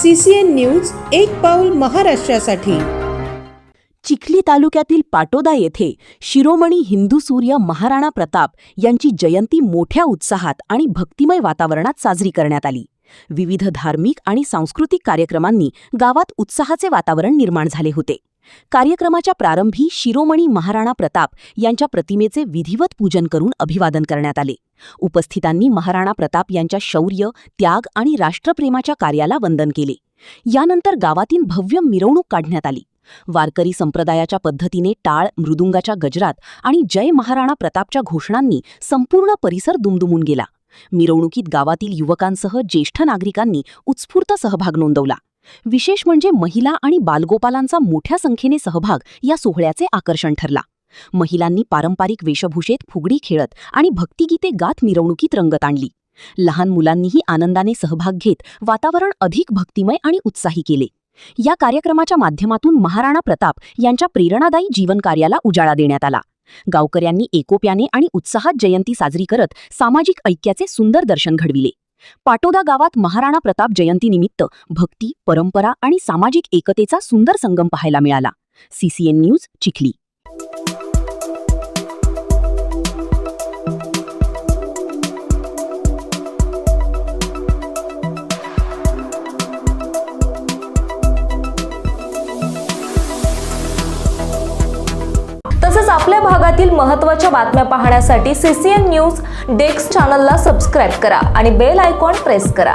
CCN news एक पाऊल महाराष्ट्रासाठी। चिखली तालुक्यातील पाटोदा येथे शिरोमणी हिंदू सूर्य महाराणा प्रताप यांची जयंती मोठ्या उत्साहात आणि भक्तिमय वातावरणात साजरी करण्यात आली। विविध धार्मिक आणि सांस्कृतिक कार्यक्रमांनी गावात उत्साहाचे वातावरण निर्माण झाले होते। कार्यक्रमाच्या प्रारंभी शिरोमणी महाराणा प्रताप यांच्या प्रतिमेचे विधिवत पूजन करून अभिवादन करण्यात आले। उपस्थितांनी महाराणा प्रताप यांच्या शौर्य, त्याग आणि राष्ट्रप्रेमाच्या कार्याला वंदन केले। यानंतर गावातील भव्य मिरवणूक काढण्यात आली। वारकरी संप्रदायाच्या पद्धतीने टाळ, मृदुंगाच्या गजरात आणि जय महाराणा प्रतापच्या घोषणांनी संपूर्ण परिसर दुमदुमून गेला। मिरवणुकीत गावातील युवकांसह ज्येष्ठ नागरिकांनी उत्स्फूर्त सहभाग नोंदवला। विशेष म्हणजे महिला आणि बालगोपालांचा मोठ्या संख्येने सहभाग या सोहळ्याचे आकर्षण ठरला। महिलांनी पारंपरिक वेशभूषेत फुगडी खेळत आणि भक्तिगीते गात मिरवणुकीत रंगत आणली। लहान मुलांनीही आनंदाने सहभाग घेत वातावरण अधिक भक्तिमय आणि उत्साही केले। या कार्यक्रमाच्या माध्यमातून महाराणा प्रताप यांच्या प्रेरणादायी जीवनकार्याला उजाळा देण्यात आला। गावकऱ्यांनी एकोप्याने आणि उत्साहात जयंती साजरी करत सामाजिक ऐक्याचे सुंदर दर्शन घडविले। पाटोदा गावात महाराणा प्रताप जयंतीनिमित्त भक्ती, परंपरा आणि सामाजिक एकतेचा सुंदर संगम पाहायला मिळाला। CCN news Chikhli. तसेच आपल्या भागातील महत्त्वाच्या बातम्या पाहण्यासाठी CCN न्यूज डेस्क चॅनलला सबस्क्राइब करा आणि बेल आयकॉन प्रेस करा।